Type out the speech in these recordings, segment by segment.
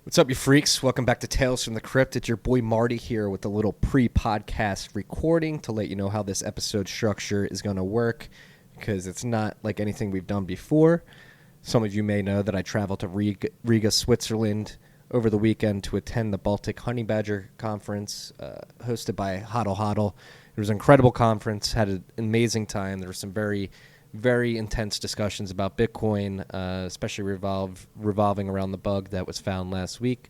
What's up, you freaks? Welcome back to Tales from the Crypt. It's your boy Marty here with a little pre-podcast recording to let you know how this episode structure is going to work, because it's not like anything we've done before. Some of you may know that I traveled to Riga, Switzerland over the weekend to attend the Baltic Honey Badger Conference hosted by Hodl Hodl. It was an incredible conference, had an amazing time. There were some very intense discussions about Bitcoin, especially revolving around the bug that was found last week.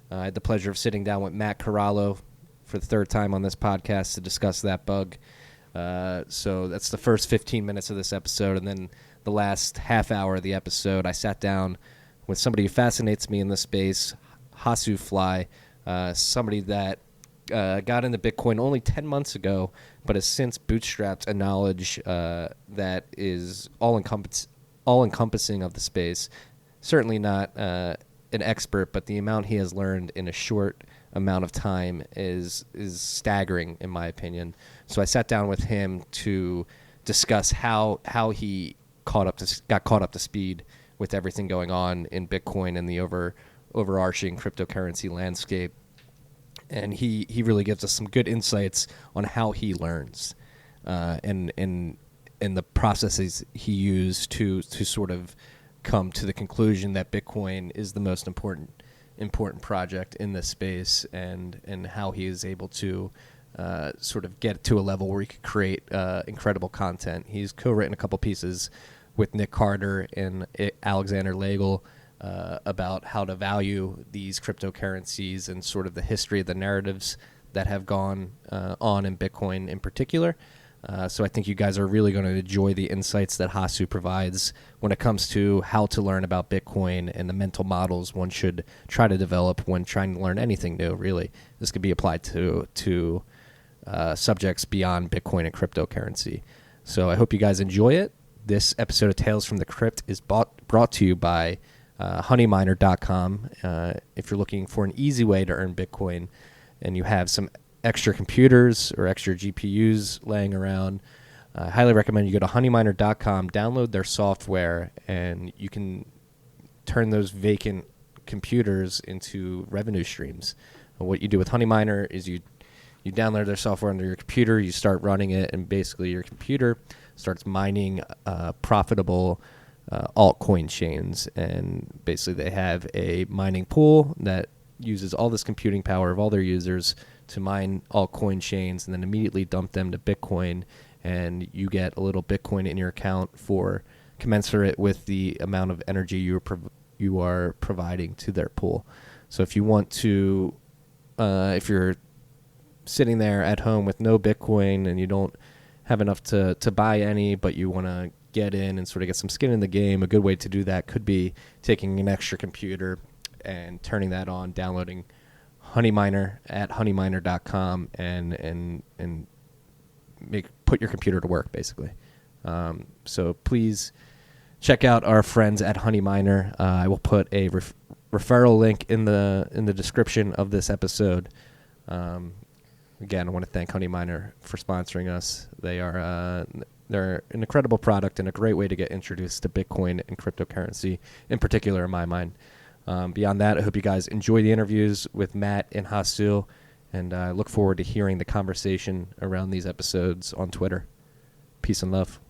I had the pleasure of sitting down with Matt Corallo for the third time on this podcast to discuss that bug. So that's the first 15 minutes of this episode. And then the last half hour of the episode, I sat down with somebody who fascinates me in this space, Hasufly, somebody that got into Bitcoin only 10 months ago, but has since bootstrapped a knowledge that is all-encompassing of the space. Certainly not an expert, but the amount he has learned in a short amount of time is staggering, in my opinion. So I sat down with him to discuss how he got caught up to speed with everything going on in Bitcoin and the overarching cryptocurrency landscape. And he really gives us some good insights on how he learns and the processes he used to sort of come to the conclusion that Bitcoin is the most important project in this space, and how he is able to sort of get to a level where he could create incredible content. He's co-written a couple pieces with Nick Carter and Alexander Lagel about how to value these cryptocurrencies and sort of the history of the narratives that have gone on in Bitcoin in particular. So I think you guys are really going to enjoy the insights that Hasu provides when it comes to how to learn about Bitcoin and the mental models one should try to develop when trying to learn anything new, really. This could be applied to subjects beyond Bitcoin and cryptocurrency. So I hope you guys enjoy it. This episode of Tales from the Crypt is brought to you by honeyminer.com. If you're looking for an easy way to earn Bitcoin and you have some extra computers or extra GPUs laying around, I highly recommend you go to honeyminer.com, download their software, and you can turn those vacant computers into revenue streams. And what you do with Honeyminer is you download their software onto your computer, you start running it, and basically your computer starts mining profitable altcoin chains. And basically they have a mining pool that uses all this computing power of all their users to mine altcoin chains and then immediately dump them to Bitcoin, and you get a little Bitcoin in your account for commensurate with the amount of energy you are providing to their pool. So if you want to, if you're sitting there at home with no Bitcoin and you don't have enough to buy any, but you want to get in and sort of get some skin in the game, a good way to do that could be taking an extra computer and turning that on, downloading Honeyminer at honeyminer.com and put your computer to work, basically. So please check out our friends at Honeyminer. I will put a referral link in the description of this episode. Again, I want to thank Honeyminer for sponsoring us. They're an incredible product and a great way to get introduced to Bitcoin and cryptocurrency, in particular, in my mind. Beyond that, I hope you guys enjoy the interviews with Matt and Hasu, and I look forward to hearing the conversation around these episodes on Twitter. Peace and love.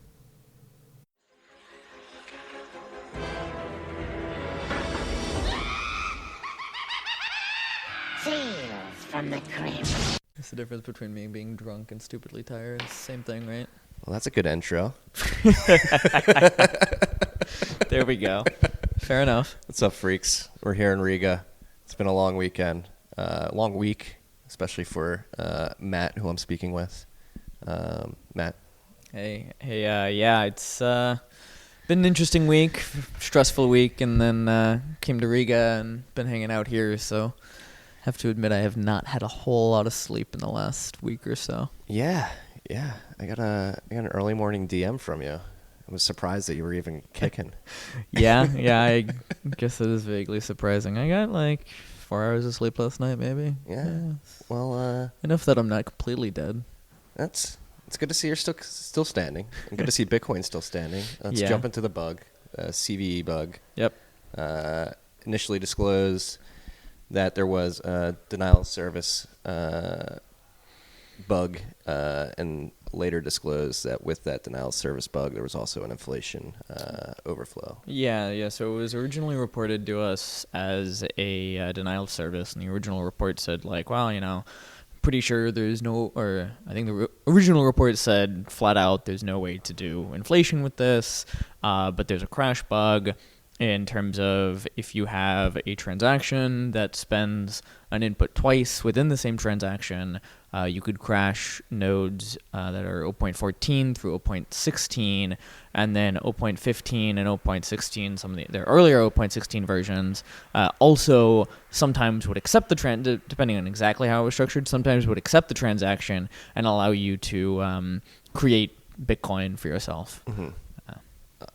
Tales from the Crypt. What's the difference between me being drunk and stupidly tired? It's the same thing, right? Well, that's a good intro. There we go. Fair enough. What's up, freaks? We're here in Riga. It's been a long weekend, long week, especially for Matt, who I'm speaking with. Matt. Hey, yeah, it's been an interesting week, stressful week, and then came to Riga and been hanging out here, so have to admit I have not had a whole lot of sleep in the last week or so. Yeah. I got an early morning DM from you. I was surprised that you were even kicking. Yeah, I guess it is vaguely surprising. I got like 4 hours of sleep last night, maybe. Yeah. Well, enough that I'm not completely dead. It's good to see you're still standing. And good to see Bitcoin still standing. Let's jump into the bug, CVE bug. Yep. Initially disclosed that there was a denial of service bug, and later disclosed that with that denial of service bug, there was also an inflation overflow. Yeah. So it was originally reported to us as a denial of service, and the original report said like, well, pretty sure there's no, or I think the original report said flat out there's no way to do inflation with this, but there's a crash bug in terms of if you have a transaction that spends an input twice within the same transaction, you could crash nodes that are 0.14 through 0.16, and then 0.15 and 0.16, some of their earlier 0.16 versions, also sometimes would accept the depending on exactly how it was structured, sometimes would accept the transaction and allow you to create Bitcoin for yourself. Mm-hmm.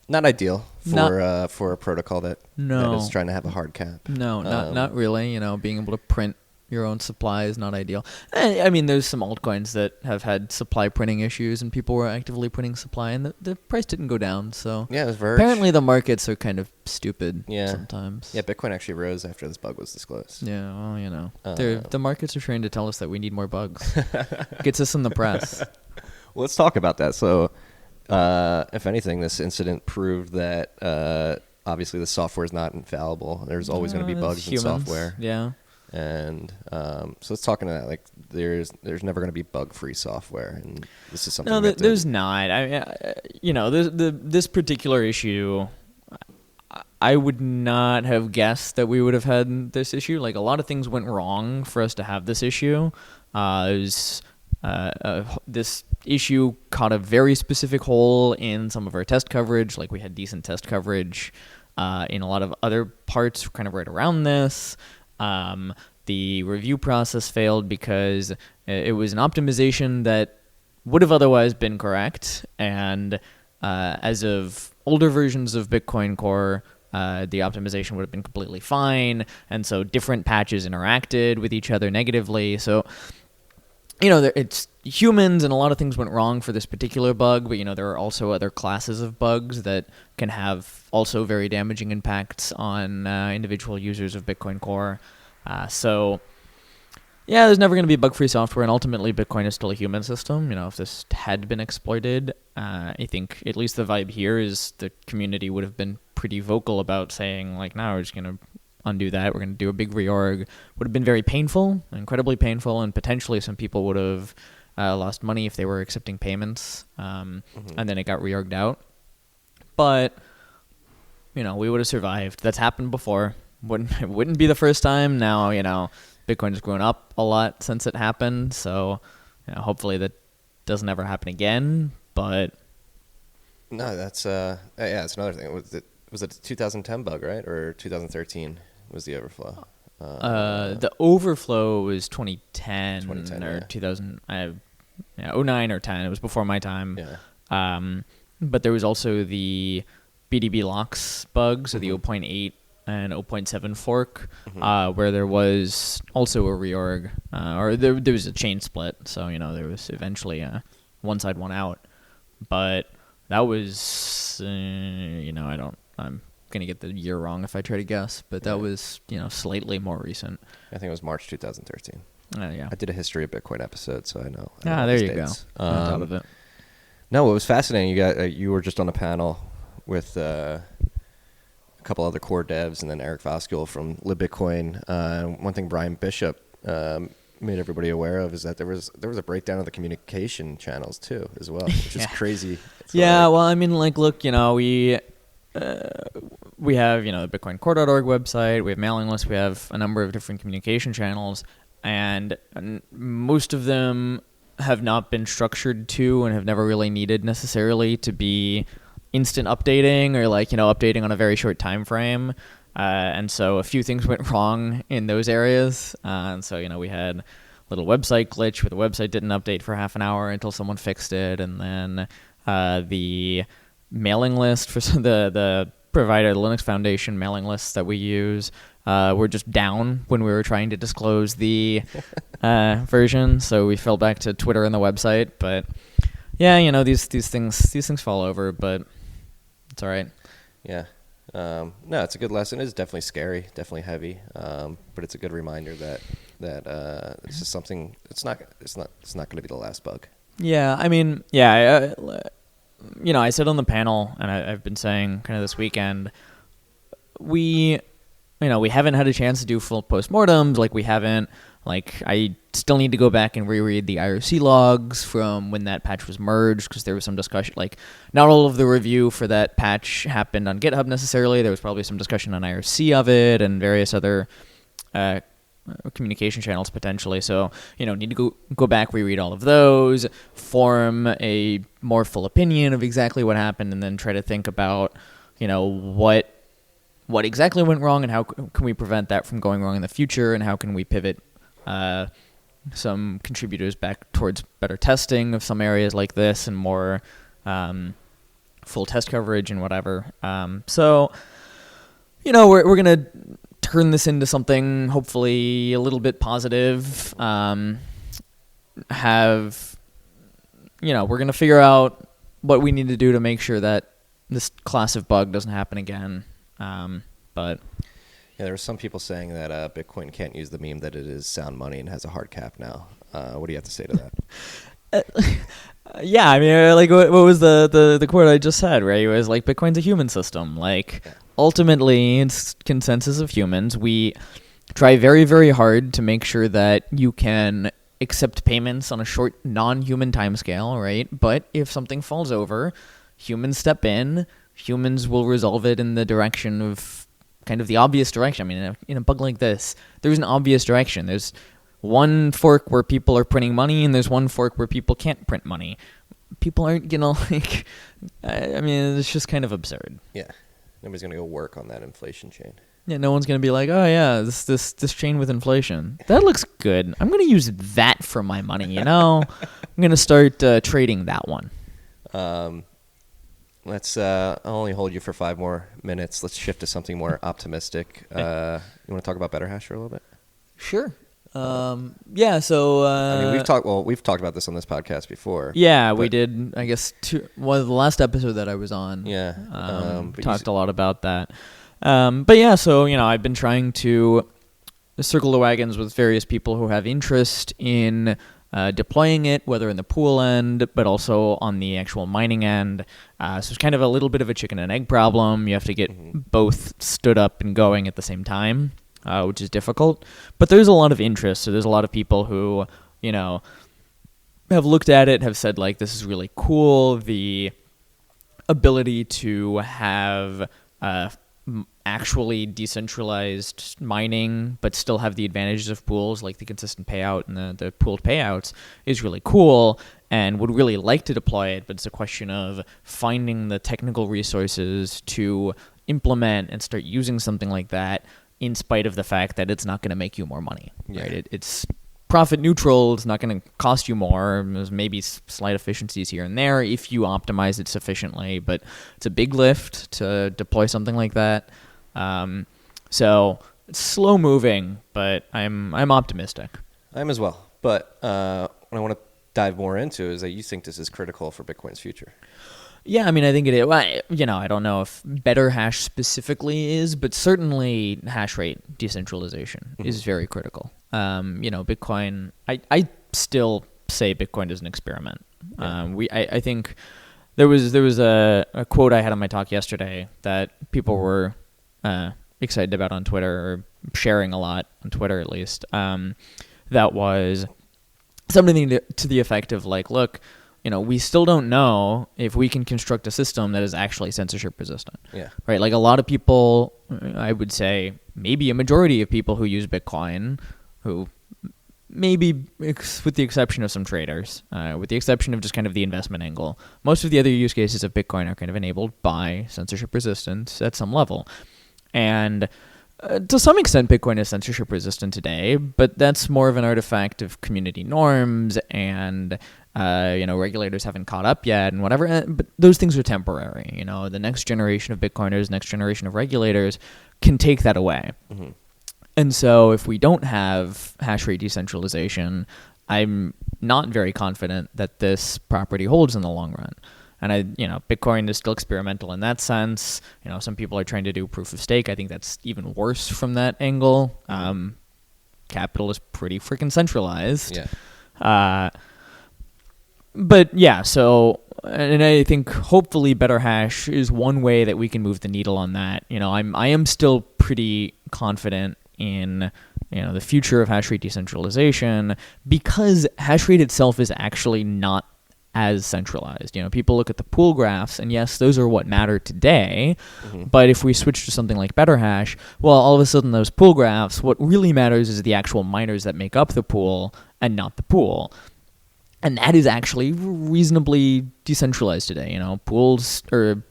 Not ideal for a protocol that is trying to have a hard cap. No, not really. Being able to print your own supply is not ideal. I mean, there's some altcoins that have had supply printing issues, and people were actively printing supply, and the price didn't go down. So yeah, it was Verge. Apparently, the markets are kind of stupid sometimes. Yeah, Bitcoin actually rose after this bug was disclosed. Yeah, well, the markets are trying to tell us that we need more bugs. Gets us in the press. Well, let's talk about that. So, if anything, this incident proved that obviously the software is not infallible. There's always going to be bugs in software. Yeah. And so let's talk into that. Like, there's never going to be bug-free software, and this is something. No, there's not. This particular issue, I would not have guessed that we would have had this issue. Like, a lot of things went wrong for us to have this issue. This issue caught a very specific hole in some of our test coverage. Like, we had decent test coverage in a lot of other parts kind of right around this. The review process failed because it was an optimization that would have otherwise been correct. And as of older versions of Bitcoin Core, the optimization would have been completely fine. And so different patches interacted with each other negatively. So, it's humans, and a lot of things went wrong for this particular bug, but, there are also other classes of bugs that can have also very damaging impacts on individual users of Bitcoin Core. So, yeah, there's never going to be bug-free software, and ultimately Bitcoin is still a human system. If this had been exploited, I think at least the vibe here is the community would have been pretty vocal about saying, like, no, we're just going to undo that. We're going to do a big reorg. Would have been very painful, incredibly painful, and potentially some people would have lost money if they were accepting payments, and then it got reorged out. But, we would have survived. That's happened before. It wouldn't be the first time. Now, Bitcoin has grown up a lot since it happened, so hopefully that doesn't ever happen again. But no, that's it's another thing. Was it a 2010 bug, right, or 2013 was the overflow? The overflow was 2010 or 2000, 09 or 10. It was before my time. Yeah. But there was also the BDB locks bug, so the 0.8 and 0.7 fork, where there was also a reorg, or there was a chain split. So there was eventually one side, one out. But that was I'm gonna get the year wrong if I try to guess, but that was slightly more recent. I think it was March 2013. Yeah. I did a history of Bitcoin episode, so I know. There you go. On top of it. No, it was fascinating. You were just on a panel with a couple other core devs, and then Eric Voskuil from LibBitcoin. One thing Brian Bishop made everybody aware of is that there was a breakdown of the communication channels too, as well, which is crazy. Well, I mean, like, look, we have the BitcoinCore.org website, we have mailing lists, we have a number of different communication channels, and most of them have not been structured to and have never really needed necessarily to be instant updating or updating on a very short time frame. And so a few things went wrong in those areas. And so, we had a little website glitch where the website didn't update for half an hour until someone fixed it. And then the mailing list for the provider, the Linux Foundation mailing lists that we use, were just down when we were trying to disclose the version. So we fell back to Twitter and the website. But yeah, these things fall over, but it's all right. Yeah. No, it's a good lesson. It's definitely scary, definitely heavy, but it's a good reminder that this is something. It's not going to be the last bug. Yeah, I mean, yeah, I said on the panel, and I've been saying kind of this weekend, we haven't had a chance to do full postmortems. Like, we haven't, I still need to go back and reread the IRC logs from when that patch was merged, because there was some discussion, not all of the review for that patch happened on GitHub necessarily. There was probably some discussion on IRC of it and various other communication channels potentially. So, need to go back, reread all of those, form a more full opinion of exactly what happened, and then try to think about, what exactly went wrong and how can we prevent that from going wrong in the future, and how can we pivot some contributors back towards better testing of some areas like this and more full test coverage and whatever. So, we're going to turn this into something hopefully a little bit positive. We're going to figure out what we need to do to make sure that this class of bug doesn't happen again. But yeah, there were some people saying that Bitcoin can't use the meme that it is sound money and has a hard cap now. What do you have to say to that? Yeah, I mean, what was the quote I just said, right? It was Bitcoin's a human system. Ultimately, it's consensus of humans. We try very, very hard to make sure that you can accept payments on a short, non-human timescale, right? But if something falls over, humans step in. Humans will resolve it in the direction of kind of the obvious direction. I mean, in a bug like this, there's an obvious direction. There's one fork where people are printing money, and there's one fork where people can't print money. People aren't gonna I mean, it's just kind of absurd. Yeah, nobody's gonna go work on that inflation chain. Yeah, no one's gonna be like, oh yeah, this chain with inflation, that looks good. I'm gonna use that for my money. I'm gonna start trading that one. I'll only hold you for 5 more minutes. Let's shift to something more optimistic. You want to talk about Betterhash for a little bit? Sure. Yeah. So I mean, we've talked about this on this podcast before. Yeah, we did. I guess the last episode that I was on. Yeah. Talked a lot about that. But yeah, so I've been trying to circle the wagons with various people who have interest in deploying it, whether in the pool end, but also on the actual mining end. So it's kind of a little bit of a chicken and egg problem. You have to get both stood up and going at the same time, which is difficult. But there's a lot of interest. So there's a lot of people who, have looked at it, have said, this is really cool. The ability to have actually decentralized mining, but still have the advantages of pools, like the consistent payout and the pooled payouts, is really cool, and would really like to deploy it, but it's a question of finding the technical resources to implement and start using something like that, in spite of the fact that it's not going to make you more money. Yeah. Right? It's profit neutral. It's not going to cost you more. There's maybe slight efficiencies here and there if you optimize it sufficiently, but it's a big lift to deploy something like that. So it's slow moving, but I'm optimistic. I'm as well. But what I want to dive more into is that you think this is critical for Bitcoin's future. Yeah, I mean, I think it is. Well, I don't know if Betterhash specifically is, but certainly hash rate decentralization is very critical. Bitcoin, I still say Bitcoin is an experiment. Yeah. I think there was a quote I had on my talk yesterday that people were excited about on Twitter, or sharing a lot on Twitter at least. That was something to the effect of look, we still don't know if we can construct a system that is actually censorship resistant. Yeah. Right? A lot of people, I would say maybe a majority of people who use Bitcoin, who maybe with the exception of some traders, with the exception of just kind of the investment angle, most of the other use cases of Bitcoin are kind of enabled by censorship resistance at some level. And to some extent, Bitcoin is censorship resistant today, but that's more of an artifact of community norms and regulators haven't caught up yet and whatever. But those things are temporary. The next generation of Bitcoiners, next generation of regulators can take that away. Mm-hmm. And so if we don't have hash rate decentralization, I'm not very confident that this property holds in the long run. And Bitcoin is still experimental in that sense. Some people are trying to do proof of stake. I think that's even worse from that angle. Capital is pretty freaking centralized. Yeah. But yeah, so, and I think hopefully Betterhash is one way that we can move the needle on that. I am still pretty confident in the future of hash rate decentralization, because hash rate itself is actually not as centralized. People look at the pool graphs, and yes, those are what matter today. But if we switch to something like Betterhash, well, all of a sudden those pool graphs, what really matters is the actual miners that make up the pool and not the pool. And that is actually reasonably decentralized today. Pools or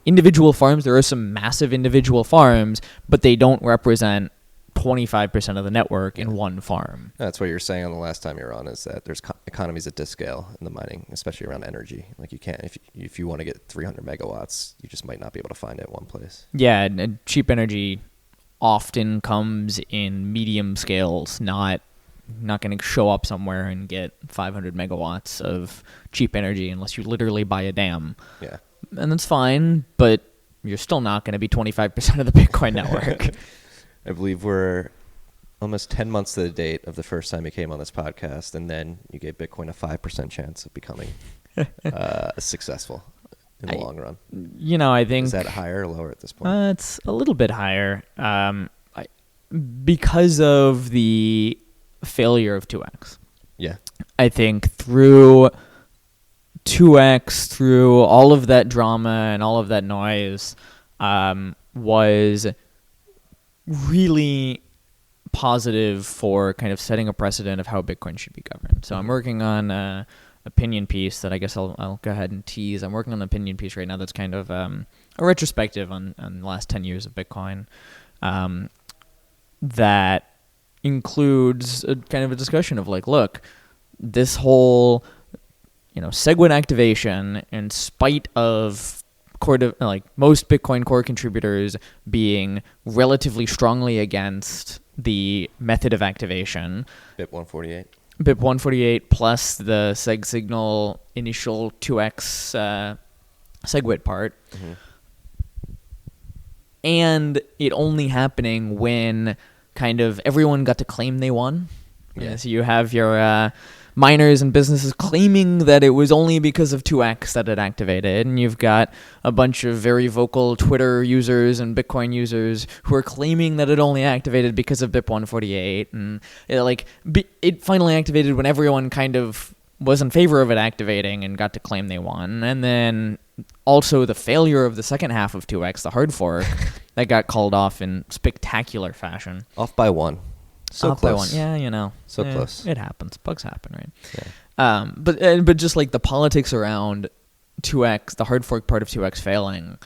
individual farms, there are some massive individual farms, but they don't represent 25% of the network in one farm. That's what you were saying on the last time you were on, is that there's economies at this scale in the mining, especially around energy. Like you can't, if you want to get 300 megawatts, you just might not be able to find it one place. Yeah, and cheap energy often comes in medium scales, not going to show up somewhere and get 500 megawatts of cheap energy unless you literally buy a dam. Yeah. And that's fine, but you're still not going to be 25% of the Bitcoin network. I believe we're almost 10 months to the date of the first time you came on this podcast, and then you gave Bitcoin a 5% chance of becoming successful in the long run. I think... Is that higher or lower at this point? It's a little bit higher. Because of the failure of 2x. Yeah. I think through 2x, through all of that drama and all of that noise, was really positive for kind of setting a precedent of how Bitcoin should be governed. So I'm working on an opinion piece that I guess I'll go ahead and tease. I'm working on an opinion piece right now that's kind of a retrospective on the last 10 years of Bitcoin, that includes a kind of a discussion of like, look, this whole SegWit activation, in spite of most Bitcoin core contributors being relatively strongly against the method of activation, BIP 148 plus the seg signal initial 2x SegWit part, and it only happening when kind of everyone got to claim they won. Yeah. So you have your miners and businesses claiming that it was only because of 2x that it activated, and you've got a bunch of very vocal Twitter users and Bitcoin users who are claiming that it only activated because of BIP 148, and it finally activated when everyone kind of was in favor of it activating and got to claim they won. And then also the failure of the second half of 2x, the hard fork, that got called off in spectacular fashion. Off by one. So off close. by one. Yeah, So close. It happens. Bugs happen, right? Yeah. But just like the politics around 2x, the hard fork part of 2x failing,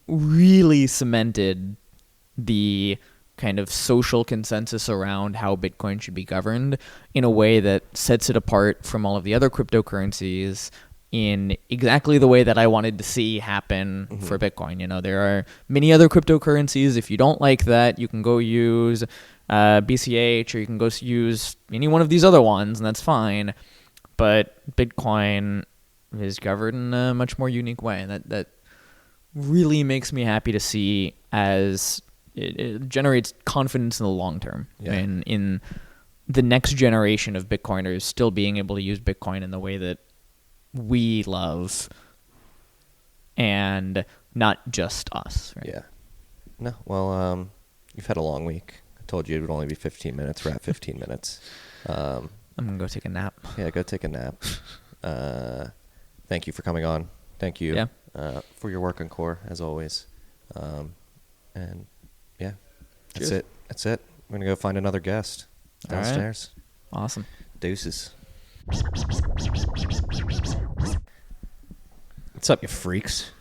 really cemented the kind of social consensus around how Bitcoin should be governed in a way that sets it apart from all of the other cryptocurrencies in exactly the way that I wanted to see happen for Bitcoin. There are many other cryptocurrencies. If you don't like that, you can go use BCH, or you can go use any one of these other ones, and that's fine. But Bitcoin is governed in a much more unique way, and that really makes me happy to see, as it generates confidence in the long term, and in the next generation of Bitcoiners still being able to use Bitcoin in the way that we love, and not just us. Right? Yeah. No, well, you've had a long week. I told you it would only be 15 minutes. We're at 15 minutes. I'm going to go take a nap. Yeah, go take a nap. Thank you for coming on. Thank you for your work on Core, as always. And yeah, that's Cheers. it. That's it. We're going to go find another guest downstairs. All right. Awesome. Deuces. What's up, you freaks?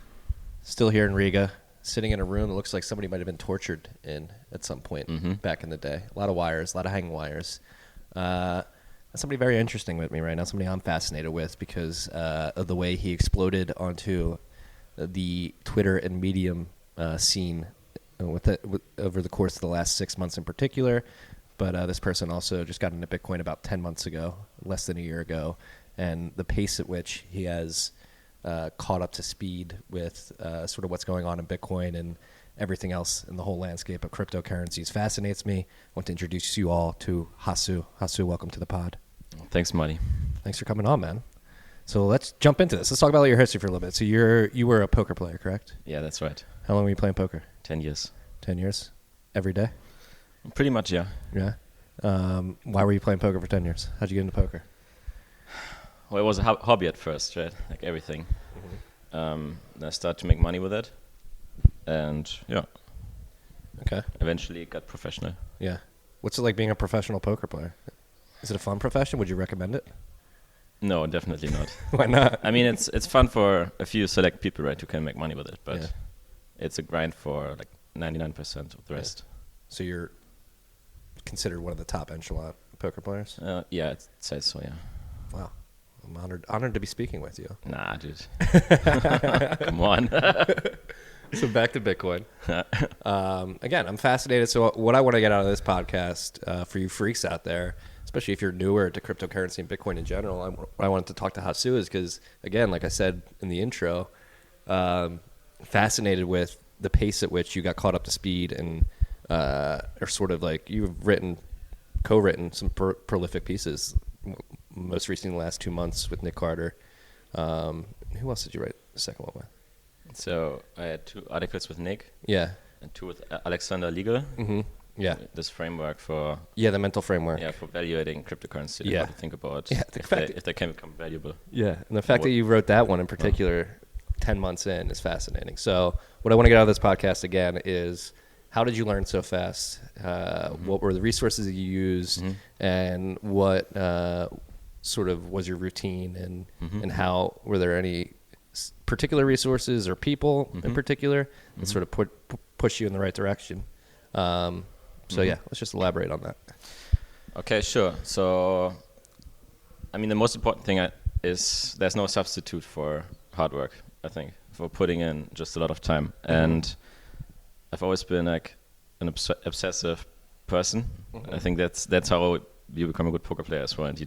Still here in Riga, sitting in a room that looks like somebody might have been tortured in at some point back in the day. A lot of wires, a lot of hanging wires. Somebody very interesting with me right now, somebody I'm fascinated with because of the way he exploded onto the Twitter and Medium scene over the course of the last 6 months in particular. But this person also just got into Bitcoin about 10 months ago, less than a year ago. And the pace at which he has caught up to speed with sort of what's going on in Bitcoin and everything else in the whole landscape of cryptocurrencies fascinates me. I want to introduce you all to Hasu. Hasu, welcome to the pod. Thanks, Marty. Thanks for coming on, man. So let's jump into this. Let's talk about your history for a little bit. So you were a poker player, correct? Yeah, that's right. How long were you playing poker? 10 years. 10 years? Every day? Pretty much, yeah. Yeah. Why were you playing poker for 10 years? How'd you get into poker? Well, it was a hobby at first, right? Like everything. Then I started to make money with it. And, yeah, Okay. eventually it got professional. Yeah. What's it like being a professional poker player? Is it a fun profession? Would you recommend it? No, definitely not. Why not? I mean, it's fun for a few select people, right, who can make money with it. But Yeah. it's a grind for like 99% of the rest. So you're considered one of the top echelon poker players? Yeah, it says so, yeah. Wow. I'm honored to be speaking with you. Nah, dude. Come on. So back to Bitcoin. Again, I'm fascinated. So what I want to get out of this podcast for you freaks out there, especially if you're newer to cryptocurrency and Bitcoin in general, what I wanted to talk to Hasu is because, again, like I said in the intro, fascinated with the pace at which you got caught up to speed and are sort of like you've co-written some prolific pieces, most recently in the last 2 months with Nick Carter. Who else did you write the second one with? So I had 2 articles with Nick Yeah. and 2 with Alexander Legal. Mm-hmm. Yeah. This framework for Yeah, the mental framework. for valuating cryptocurrency. Yeah. How to think about Yeah, if they can become valuable. Yeah, and the fact that you wrote that one in particular 10 months in is fascinating. So what I want to get out of this podcast again is how did you learn so fast? What were the resources that you used? And what sort of was your routine? And how were there any particular resources or people in particular that sort of push you in the right direction? So yeah, let's just elaborate on that. Okay, sure. So, I mean, the most important thing is there's no substitute for hard work, I think, for putting in just a lot of time. And I've always been like an obsessive person. I think that's how you become a good poker player as well. And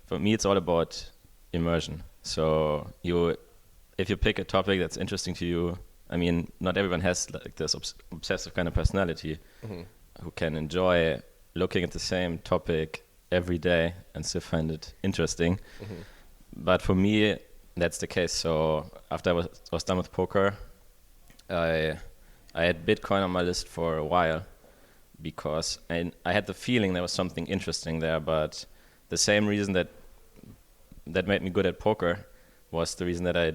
for me, it's all about immersion. So if you pick a topic that's interesting to you, I mean, not everyone has like this obsessive kind of personality who can enjoy looking at the same topic every day and still find it interesting. But for me, that's the case. So after I was done with poker, I had Bitcoin on my list for a while because I had the feeling there was something interesting there, but the same reason that made me good at poker was the reason that I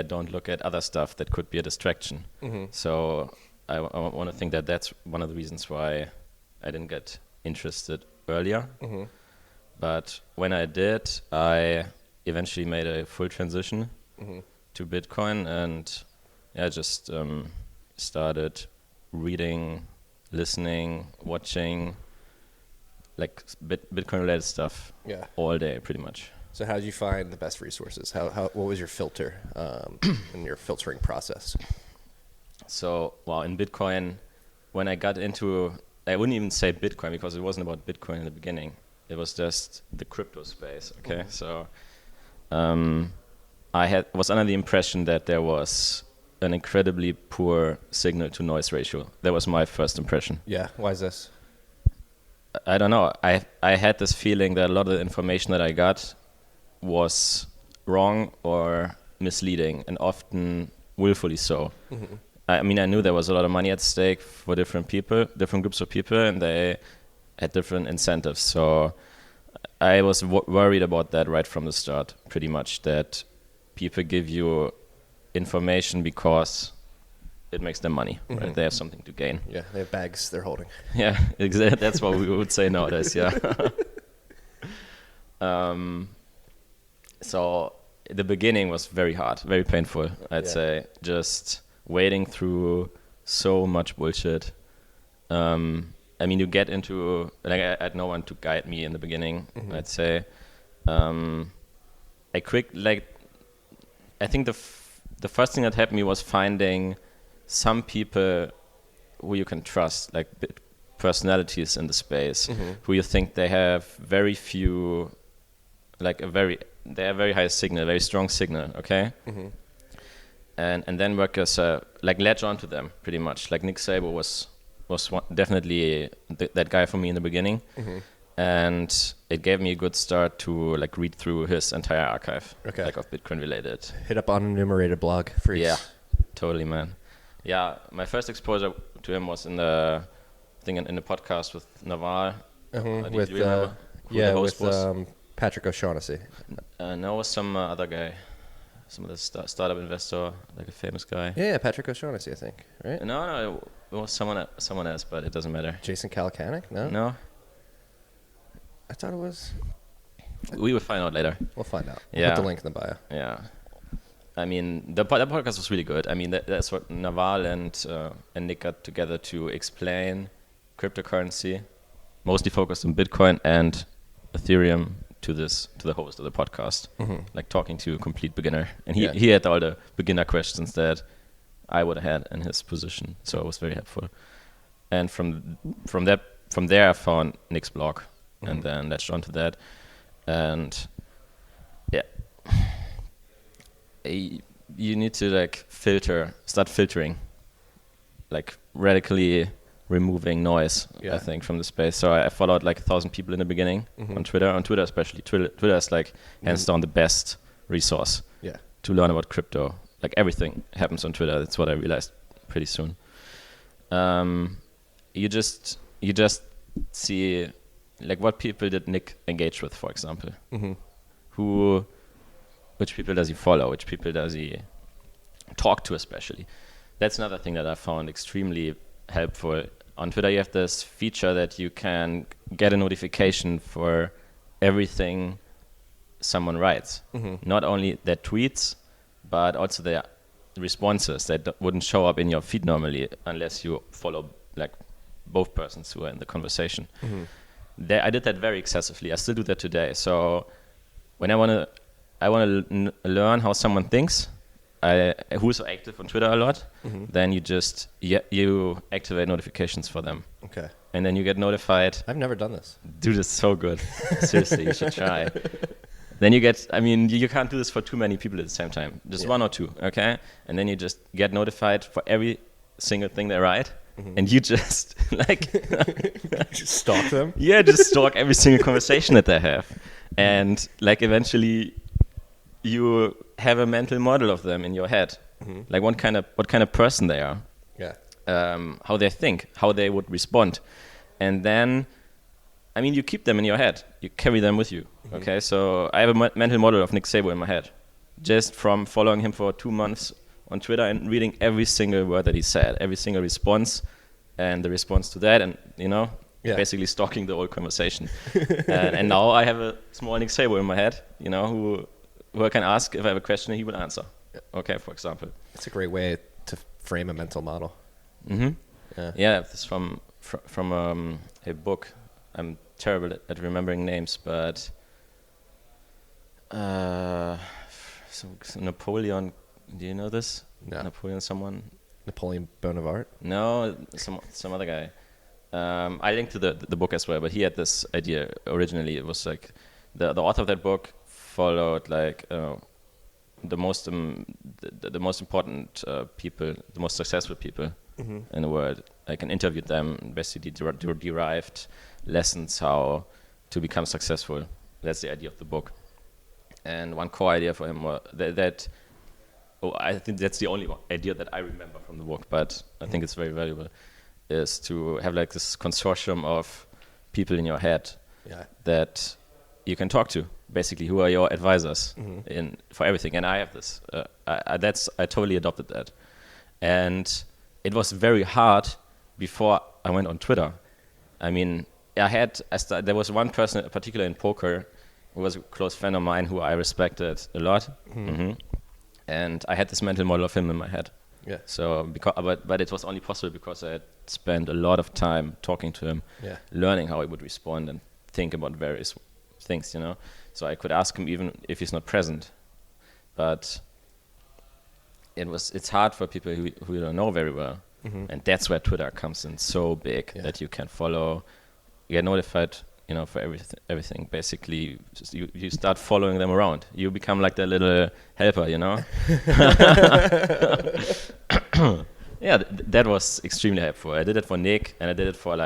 don't look at other stuff that could be a distraction. So I want to think that that's one of the reasons why I didn't get interested earlier. But when I did, I eventually made a full transition to Bitcoin, and just started reading, listening, watching, like Bitcoin related stuff all day pretty much. So how did you find the best resources? What was your filter in your filtering process? So, in Bitcoin, when I got into, I wouldn't even say Bitcoin because it wasn't about Bitcoin in the beginning. It was just the crypto space, okay? So, I was under the impression that there was an incredibly poor signal to noise ratio. That was my first impression. Yeah, why is this? I don't know. I had this feeling that a lot of the information that I got was wrong or misleading, and often willfully so. I mean, I knew there was a lot of money at stake for different groups of people, and they had different incentives. So I was worried about that right from the start, pretty much, that people give you information because it makes them money, right? They have something to gain. Yeah, they have bags they're holding. Yeah, exactly. That's what we would say nowadays, yeah. So the beginning was very hard, very painful, I'd say. Just wading through so much bullshit. I mean, you get into, like, I had no one to guide me in the beginning, I'd say. I think the first thing that helped me was finding some people who you can trust, like personalities in the space, who you think they have very few, like they're very high signal, very strong signal, okay? And then workers like latch onto them pretty much. Like Nick Szabo was definitely that guy for me in the beginning, and it gave me a good start to like read through his entire archive, like of Bitcoin related. Hit up on enumerated blog freaks. Yeah, totally, man. Yeah, my first exposure to him was in the podcast with Naval. With do you remember who the host was? Patrick O'Shaughnessy. No, it was some other guy, some of the startup investor, like a famous guy. Yeah, Patrick O'Shaughnessy, I think, right? No, it was someone else, but it doesn't matter. Jason Calacanik? No? I thought it was... We will find out later. We'll find out. Yeah. We'll put the link in the bio. Yeah. I mean, the podcast was really good. I mean, that's what Naval and Nick got together to explain cryptocurrency, mostly focused on Bitcoin and Ethereum, to the host of the podcast, like talking to a complete beginner. And he had all the beginner questions that I would have had in his position, so it was very helpful. And from there I found Nick's blog, and then latched onto that. And yeah, you need to like start filtering, like radically removing noise, I think, from the space. So I followed like 1,000 people in the beginning on Twitter especially. Twitter is like hands down the best resource to learn about crypto. Like everything happens on Twitter. That's what I realized pretty soon. You just see like what people did Nick engage with, for example. Which people does he follow? Which people does he talk to, especially? That's another thing that I found extremely helpful. On Twitter, you have this feature that you can get a notification for everything someone writes. Not only their tweets, but also their responses that wouldn't show up in your feed normally unless you follow like both persons who are in the conversation. I did that very excessively. I still do that today. So when I want to learn how someone thinks, who's active on Twitter a lot, then you activate notifications for them. Okay. And then you get notified. I've never done this. Dude, it's so good. Seriously, you should try. Then you can't do this for too many people at the same time. Just one or two, okay? And then you just get notified for every single thing they write. And you just like just stalk them? Yeah, just stalk every single conversation that they have. And like eventually you have a mental model of them in your head, like what kind of person they are, how they think, how they would respond, and then, I mean, you keep them in your head, you carry them with you. Okay, so I have a mental model of Nick Szabo in my head, just from following him for 2 months on Twitter and reading every single word that he said, every single response, and the response to that, and basically stalking the whole conversation. And now I have a small Nick Szabo in my head, who I can ask if I have a question and he will answer. Okay, for example. It's a great way to frame a mental model. Yeah, this is from a book. I'm terrible at remembering names, but Napoleon. Do you know this? No. Napoleon Bonaparte? No, some other guy. I linked to the book as well, but he had this idea originally. It was like the author of that book followed like the most important people, the most successful people in the world, like, and interviewed them, basically derived lessons how to become successful. That's the idea of the book. And one core idea for him was I think that's the only idea that I remember from the book, but I think it's very valuable, is to have like this consortium of people in your head that you can talk to, basically, who are your advisors for everything. And I have this. I totally adopted that. And it was very hard before I went on Twitter. I mean, there was one person, particularly in poker, who was a close friend of mine who I respected a lot. And I had this mental model of him in my head. Yeah. So, but it was only possible because I had spent a lot of time talking to him, learning how he would respond and think about various things, So I could ask him even if he's not present. But it's hard for people who you don't know very well. And that's where Twitter comes in so big, that you can follow, get notified for everything. Basically, you start following them around. You become like their little helper, Yeah, that was extremely helpful. I did it for Nick, and I did it for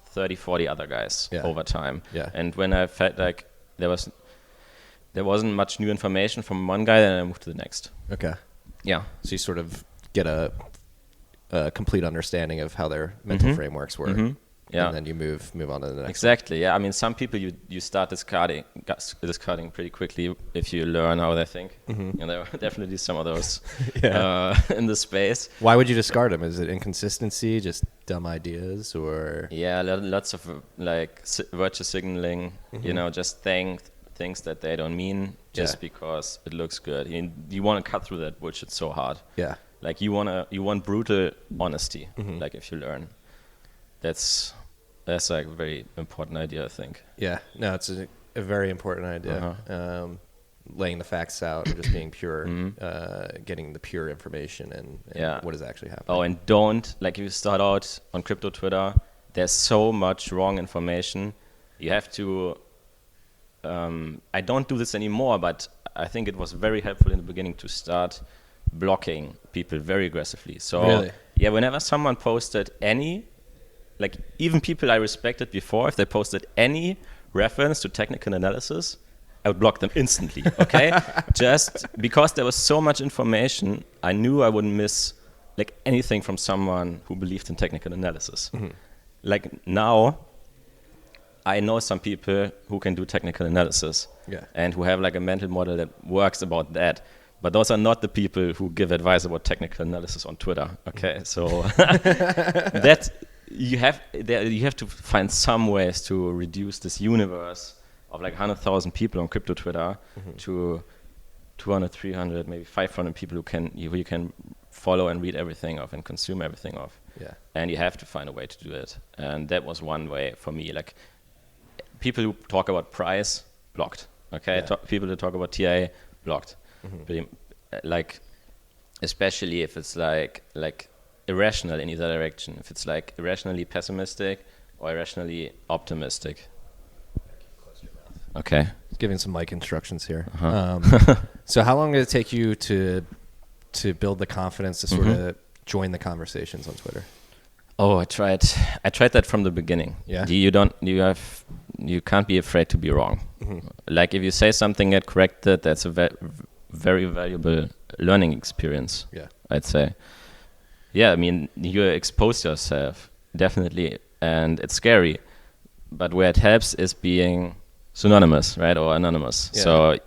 30, 40 other guys over time. Yeah. And when I felt like there wasn't much new information from one guy, then I moved to the next. Okay. Yeah. So you sort of get a complete understanding of how their mental frameworks work. Mm-hmm. Yeah. And then you move on to the next. Exactly. Yeah. I mean, some people you start discarding pretty quickly if you learn how they think. Mm-hmm. And there are definitely some of those in the space. Why would you discard them? Is it inconsistency, just dumb ideas, or? Yeah, lots of virtue signaling. Just things that they don't mean just because it looks good. You want to cut through that bullshit so hard. Yeah. Like you want brutal honesty. Like if you learn, that's like a very important idea, I think. Yeah. No, it's a very important idea. Laying the facts out and just being pure, getting the pure information and what is actually happening. Oh, and don't, if you start out on crypto Twitter, there's so much wrong information. You have to, I don't do this anymore, but I think it was very helpful in the beginning to start blocking people very aggressively. So, really? Yeah, whenever someone posted even people I respected before, if they posted any reference to technical analysis, I would block them instantly, okay? Just because there was so much information, I knew I wouldn't miss anything from someone who believed in technical analysis. Now, I know some people who can do technical analysis and who have a mental model that works about that. But those are not the people who give advice about technical analysis on Twitter, okay? So that you have to find some ways to reduce this universe of 100,000 people on crypto Twitter to 200, 300, maybe 500 people who you can follow and read everything of and consume everything of. Yeah. And you have to find a way to do it. And that was one way for me. People who talk about price, blocked. Okay. Yeah. People who talk about TA, blocked. Especially if it's irrational in either direction. If it's irrationally pessimistic or irrationally optimistic. Okay. Giving some mic instructions here. So how long did it take you to build the confidence to sort of join the conversations on Twitter? Oh, I tried that from the beginning. Yeah. You can't be afraid to be wrong. If you say something get corrected, that's a very valuable learning experience. Yeah. I'd say. Yeah, I mean, you expose yourself definitely, and it's scary. But where it helps is being synonymous, right, or anonymous. Yeah. So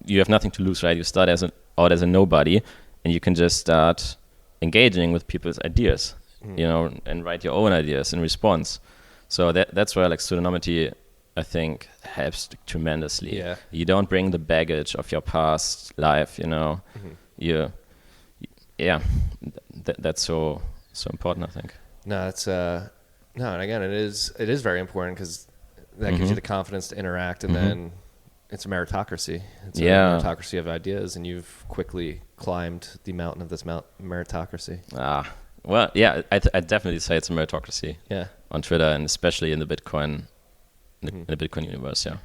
you have nothing to lose, right? You start out as a nobody, and you can just start engaging with people's ideas, and write your own ideas in response. So that's where pseudonymity, I think, helps tremendously. Yeah. You don't bring the baggage of your past life, That's so important, I think. No, it's and again, it is very important because that gives you the confidence to interact, and then it's a meritocracy. It's a meritocracy of ideas, and you've quickly climbed the mountain of this meritocracy. Well, yeah, I'd definitely say it's a meritocracy. Yeah. On Twitter, and especially in the Bitcoin, in the Bitcoin universe. Yeah.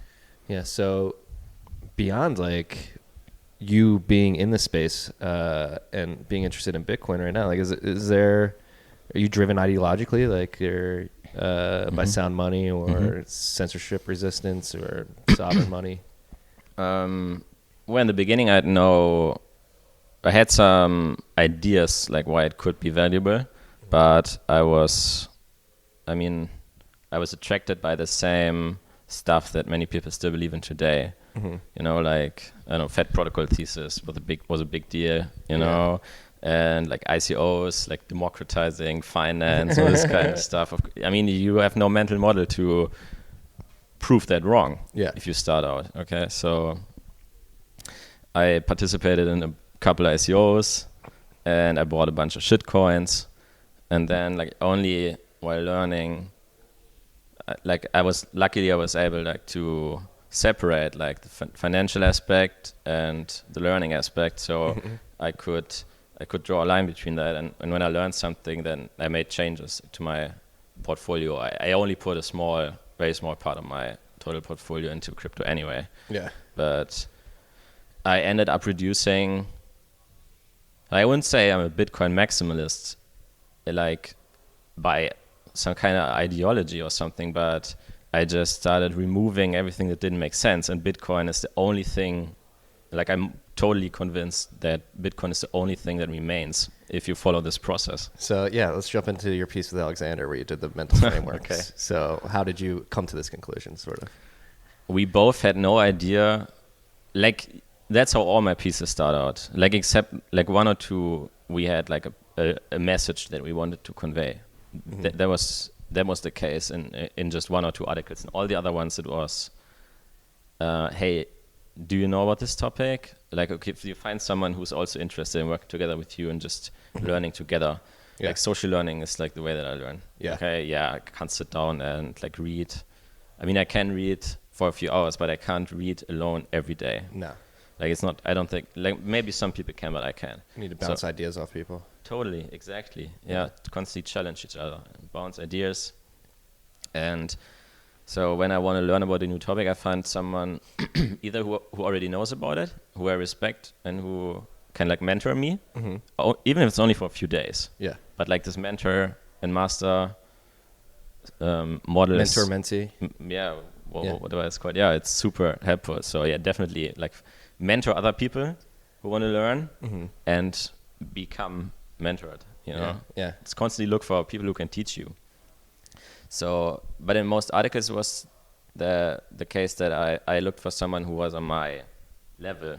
Yeah. So beyond you being in the space and being interested in Bitcoin right now, are you driven ideologically, by sound money or censorship resistance or sovereign money? Well, in the beginning, I had some ideas why it could be valuable, but I was attracted by the same stuff that many people still believe in today. Fed protocol thesis was a big deal, and ICOs, democratizing finance, all this kind of stuff. You have no mental model to prove that wrong if you start out. Okay, so I participated in a couple of ICOs, and I bought a bunch of shit coins, and then only while learning, I was able to separate the financial aspect and the learning aspect, so I could draw a line between that, and when I learned something, then I made changes to my portfolio. I only put a small very small part of my total portfolio into crypto anyway. Yeah. But I ended up reducing. I wouldn't say I'm a Bitcoin maximalist, like by some kind of ideology or something, but I just started removing everything that didn't make sense. And Bitcoin is the only thing, like I'm totally convinced that Bitcoin is the only thing that remains if you follow this process. So yeah, let's jump into your piece with Alexander where you did the mental frameworks. Okay. So how did you come to this conclusion, sort of? We both had no idea, like that's how all my pieces start out. Like except like one or two, we had like a message that we wanted to convey. Mm-hmm. That was the case in just one or two articles. And all the other ones, it was, hey, do you know about this topic? Like, okay, if you find someone who's also interested in working together with you and just learning together, Yeah. like social learning is like the way that I learn. Yeah. Okay, yeah, I can't sit down and like read. I mean, I can read for a few hours, but I can't read alone every day. No. Like it's not, I don't think, like maybe some people can, but I can. You need to bounce ideas off people. Totally, exactly. Yeah, constantly challenge each other, bounce ideas. And so when I want to learn about a new topic, I find someone either who already knows about it, who I respect, and who can like mentor me, even if it's only for a few days. Yeah. But like this mentor and master model Mentor, is, mentee. yeah, Yeah. whatever it's called. Yeah, it's super helpful. So yeah, definitely like mentor other people who want to learn and become mentored. You know, Yeah. it's constantly look for people who can teach you. So, but in most articles it was the case that I looked for someone who was on my level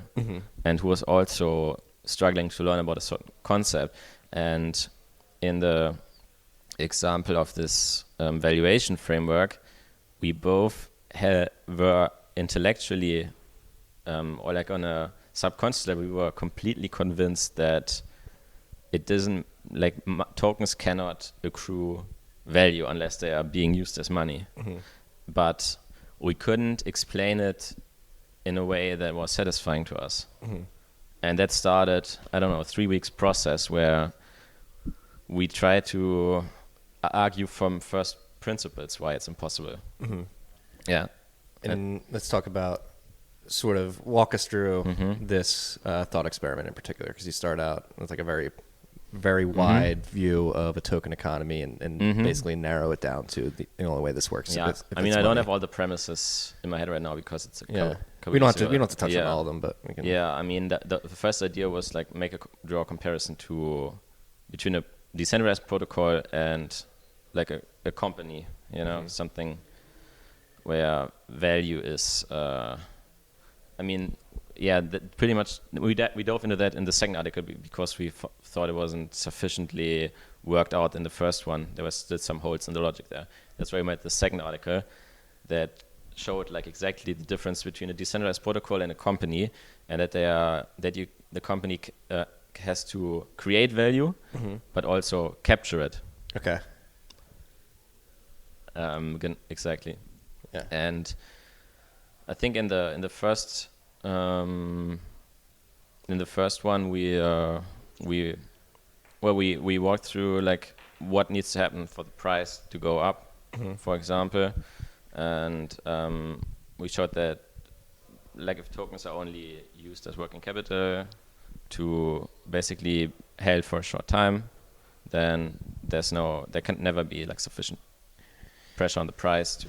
and who was also struggling to learn about a certain concept. And in the example of this valuation framework, we both were intellectually or like on a subconscious level, we were completely convinced that it doesn't, like tokens cannot accrue value unless they are being used as money. But we couldn't explain it in a way that was satisfying to us. And that started, I don't know, a 3 weeks process where we tried to argue from first principles why it's impossible. Yeah. And let's talk about, sort of walk us through this thought experiment in particular, because you start out with like a very, very wide view of a token economy and basically narrow it down to the only way this works. Yeah, if I mean, it's I don't money. have all the premises in my head right now because it's a We don't have to touch on all of them, but we can. Yeah, I mean, the first idea was like draw a comparison between a decentralized protocol and like a company, you know, something where value is. I mean, yeah, pretty much we dove into that in the second article because we thought it wasn't sufficiently worked out in the first one. There was still some holes in the logic there. That's why we made the second article that showed like exactly the difference between a decentralized protocol and a company, and that the company has to create value, but also capture it. Okay. Exactly. Yeah. And I think in the first one we walked through like what needs to happen for the price to go up, for example, and we showed that like if tokens are only used as working capital to basically held for a short time, then there can never be like sufficient pressure on the price to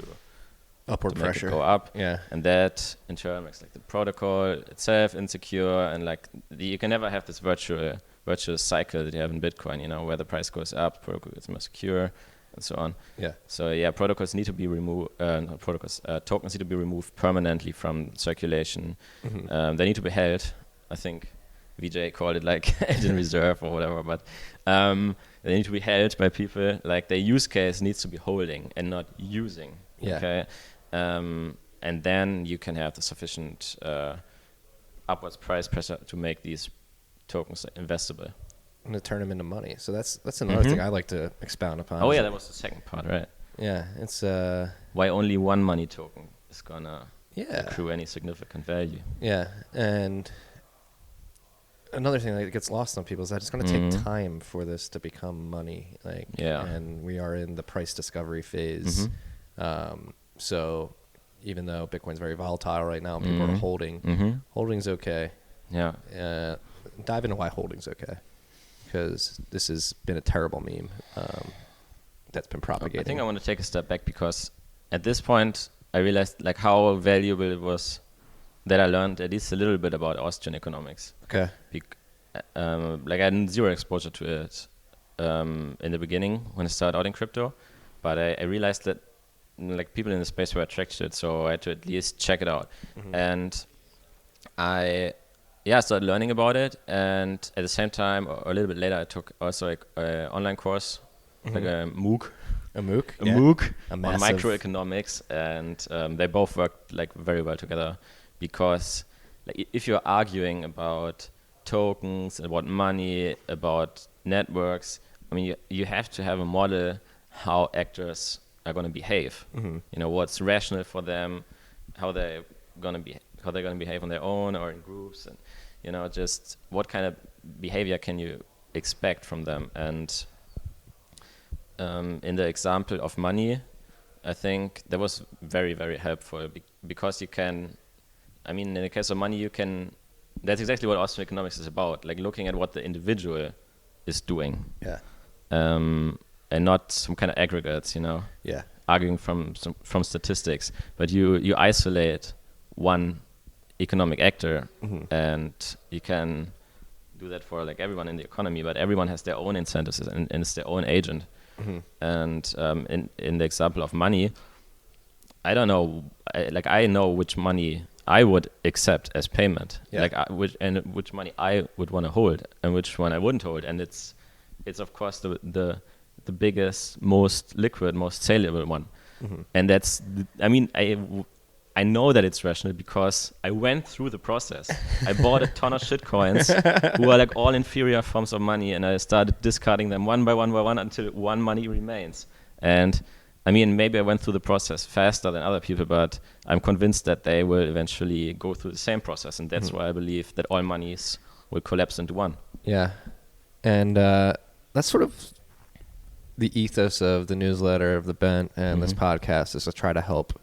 Upward make pressure. it go up. Yeah. And that in turn makes like the protocol itself insecure, and like you can never have this virtuous cycle that you have in Bitcoin, you know, where the price goes up, protocol gets more secure, and so on. Yeah. So yeah, protocols need to be removed. Tokens need to be removed permanently from circulation. They need to be held. I think VJ called it like in reserve or whatever, but they need to be held by people. Like their use case needs to be holding and not using. Yeah. Okay. And then you can have the sufficient upwards price pressure to make these tokens investable. And to turn them into money. So that's another thing I like to expound upon. Oh yeah, that was the second part, right? Yeah, it's Why only one money token is gonna yeah. accrue any significant value. Yeah, and another thing that gets lost on people is that it's going to take time for this to become money. Like, Yeah. and we are in the price discovery phase. So even though Bitcoin's very volatile right now, and people are holding. Holding's okay. Yeah. Dive into why holding's okay, because this has been a terrible meme that's been propagating. I think I want to take a step back, because at this point I realized like how valuable it was that I learned at least a little bit about Austrian economics. Okay. Like I had zero exposure to it in the beginning when I started out in crypto, but I realized that like people in the space were attracted to it, so I had to at least check it out. And I started learning about it, and at the same time, or a little bit later, I took also like an online course, like a MOOC. A MOOC? A MOOC A on massive- microeconomics, and they both worked like very well together, because like if you're arguing about tokens, about money, about networks, I mean you have to have a model how actors are going to behave. You know, what's rational for them, how they're going to behave on their own or in groups, and you know, just what kind of behavior can you expect from them. And in the example of money, I think that was very, very helpful, because you can, I mean, in the case of money, you can, that's exactly what Austrian economics is about, like looking at what the individual is doing. Yeah. And not some kind of aggregates, you know, Yeah. arguing from statistics, but you isolate one economic actor, and you can do that for like everyone in the economy, but everyone has their own incentives and is their own agent. And in the example of money, I don't know, I know which money I would accept as payment, which money I would want to hold and which one I wouldn't hold, and it's of course the biggest, most liquid, most saleable one. And that's, I mean, I know that it's rational because I went through the process. I bought a ton of shit coins who are like all inferior forms of money, and I started discarding them one by one until one money remains. And I mean, maybe I went through the process faster than other people, but I'm convinced that they will eventually go through the same process, and that's why I believe that all monies will collapse into one. Yeah. And that's sort of the ethos of the newsletter, of the Bent, and this podcast, is to try to help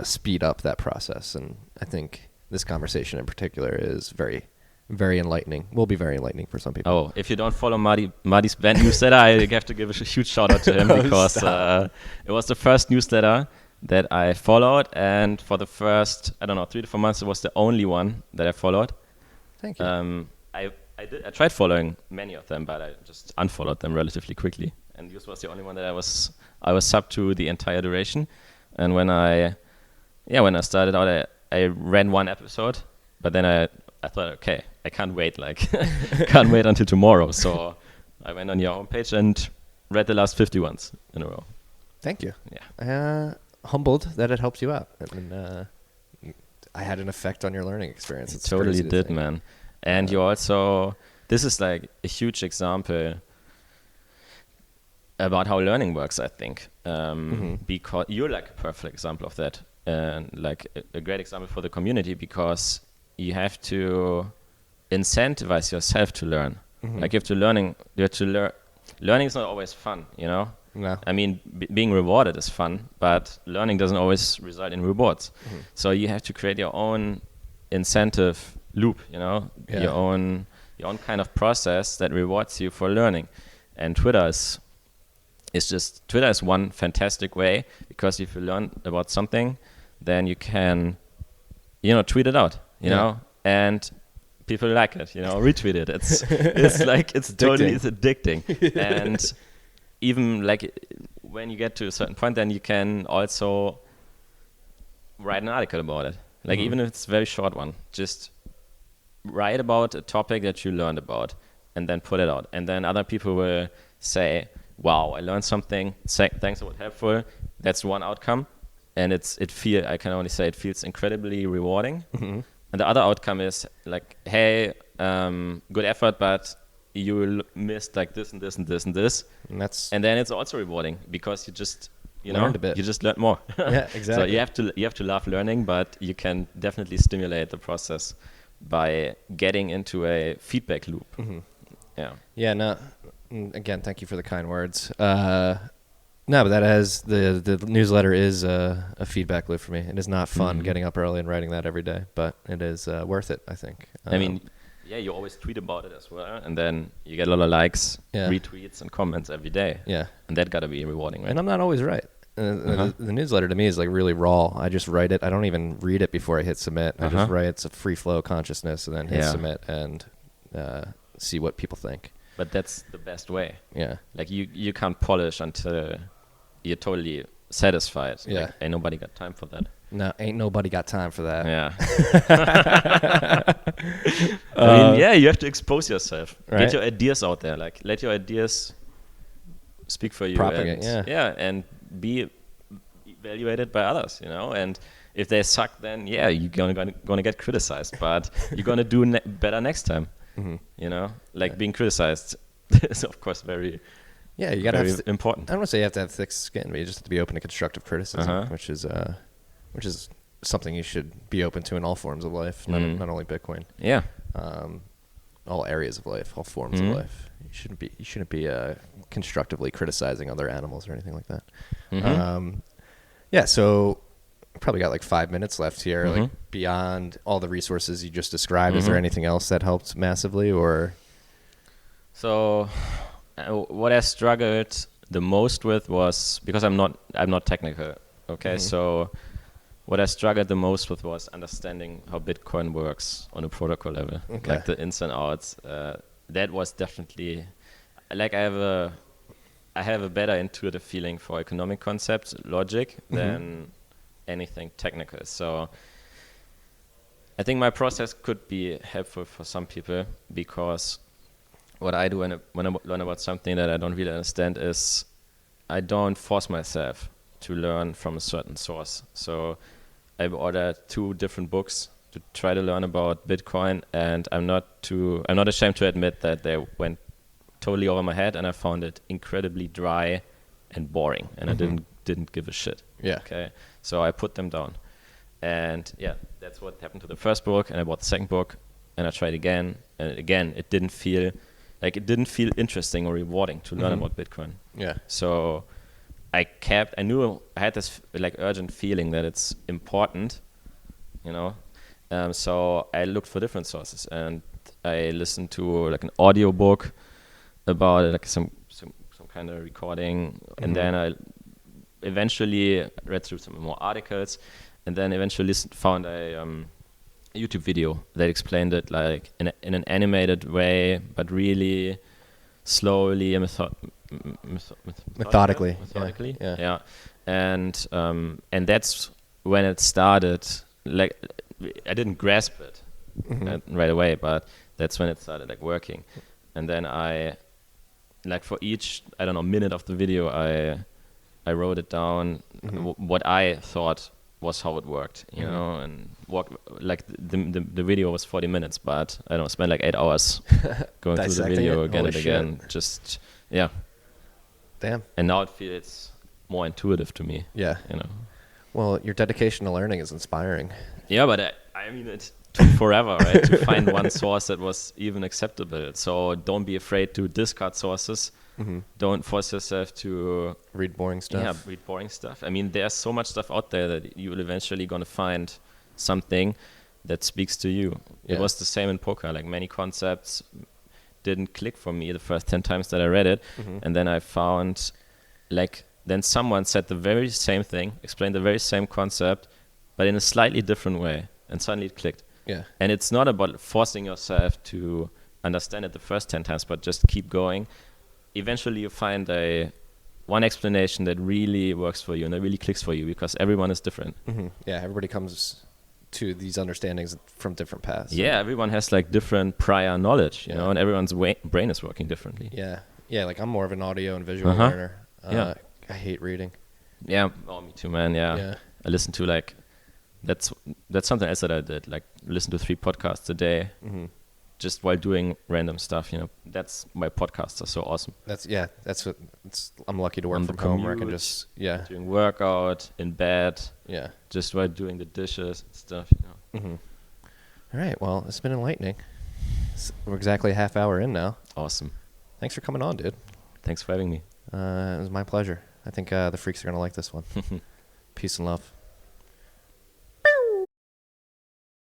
speed up that process. And I think this conversation in particular is very, very enlightening. Will be very enlightening for some people. Oh, if you don't follow Marty's Bent newsletter, I have to give a huge shout out to him, because it was the first newsletter that I followed, and for the first, I don't know, 3 to 4 months, it was the only one that I followed. Thank you. I tried following many of them, but I just unfollowed them relatively quickly. And this was the only one that I was sub to the entire duration. And when I started out, I ran one episode, but then I thought, okay, I can't wait, can't wait until tomorrow. So I went on your homepage and read the last 50 ones in a row. Thank you. Yeah. Humbled that it helps you out. And I had an effect on your learning experience. It It's totally crazy to did, think. man. And you also, this is like a huge example about how learning works, I think, because you're like a perfect example of that, and like a great example for the community, because you have to incentivize yourself to learn. Like you have to learn. Learning is not always fun, you know. No. I mean, being rewarded is fun, but learning doesn't always result in rewards. So you have to create your own incentive loop, you know, Yeah. your own kind of process that rewards you for learning. And Twitter is one fantastic way, because if you learn about something, then you can, you know, tweet it out, you know, and people like it, you know, retweet it. It's totally addicting. And even like when you get to a certain point, then you can also write an article about it. Like even if it's a very short one, just write about a topic that you learned about and then put it out. And then other people will say, wow, I learned something. Thanks, it was helpful. That's one outcome. And I can only say it feels incredibly rewarding. And the other outcome is like, hey, good effort, but you missed like this and this and this and this. And then it's also rewarding, because you just, Learned a bit. you just learned more. Yeah, exactly. So you have to love learning, but you can definitely stimulate the process by getting into a feedback loop. Yeah. Yeah, no. Again, thank you for the kind words. No, but that has the newsletter is a feedback loop for me. It is not fun getting up early and writing that every day, but it is worth it, I think. I mean, yeah, you always tweet about it as well, and then you get a lot of likes, retweets, and comments every day. Yeah, and that gotta be rewarding, right? and I'm not always right. The newsletter to me is like really raw. I just write it. I don't even read it before I hit submit. I just write. It's a free flow consciousness, and then hit submit and see what people think. But that's the best way. Yeah, like you can't polish until you're totally satisfied. Yeah, like, ain't nobody got time for that. No, ain't nobody got time for that. Yeah. I mean, yeah, you have to expose yourself. Right? Get your ideas out there. Like, let your ideas speak for you. Propagate, and be evaluated by others, you know. And if they suck, then yeah, you're gonna get criticized, but you're gonna do better next time. You know, like being criticized is of course very you gotta have important. I don't want to say you have to have thick skin, but you just have to be open to constructive criticism, which is something you should be open to in all forms of life, not only Bitcoin. Yeah. All areas of life, all forms of life. You shouldn't be constructively criticizing other animals or anything like that. So probably got like 5 minutes left here. Like beyond all the resources you just described, is there anything else that helped massively, or? So, what I struggled the most with was because I'm not technical. Okay, so what I struggled the most with was understanding how Bitcoin works on a protocol level, like the ins and outs. That was definitely like I have a better intuitive feeling for economic concepts, logic, than anything technical. So I think my process could be helpful for some people, because what I do when I learn about something that I don't really understand is I don't force myself to learn from a certain source. So I've ordered 2 different books to try to learn about Bitcoin, and I'm not ashamed to admit that they went totally over my head, and I found it incredibly dry and boring, and I didn't give a shit. Yeah. Okay. So I put them down, and yeah, that's what happened to the first book. And I bought the second book, and I tried again, and again, it didn't feel interesting or rewarding to learn about Bitcoin. Yeah. So I knew I had this like urgent feeling that it's important, you know. So I looked for different sources, and I listened to like an audio book about it, like some kind of recording, and then I eventually read through some more articles, and then eventually found a YouTube video that explained it like in an animated way, but really slowly and methodically. Yeah. And that's when it started. Like, I didn't grasp it right away, but that's when it started like working. And then I, like, for each minute of the video, I wrote it down, what I thought was how it worked, you know, and the video was 40 minutes, but I don't know, spent like 8 hours going through the video again and again. Just, yeah. Damn. And now it feels more intuitive to me. Yeah. You know. Well, your dedication to learning is inspiring. Yeah, but I mean, it took forever, right, to find one source that was even acceptable. So don't be afraid to discard sources. Don't force yourself to read boring stuff. Yeah, read boring stuff. I mean, there's so much stuff out there that you will eventually going to find something that speaks to you. It was the same in poker. Like, many concepts didn't click for me the first 10 times that I read it. And then I found, like, then someone said the very same thing, explained the very same concept, but in a slightly different way. And suddenly it clicked. Yeah. And it's not about forcing yourself to understand it the first 10 times, but just keep going. Eventually you find one explanation that really works for you and that really clicks for you, because everyone is different. Yeah, everybody comes to these understandings from different paths. Yeah, everyone has like different prior knowledge, you know, and everyone's brain is working differently. Yeah. Yeah, like I'm more of an audio and visual learner. I hate reading. Yeah, me too, man. Yeah. I listen to like, that's something else that I did, like listen to 3 podcasts a day. Just while doing random stuff, you know. That's why podcasts are so awesome. I'm lucky to work from home where I can just doing workout in bed, just while doing the dishes and stuff, you know. All right, well, it's been enlightening. We're exactly a half hour in now. Awesome. Thanks for coming on, dude. Thanks for having me. It was my pleasure. I think the freaks are gonna like this one. Peace and love.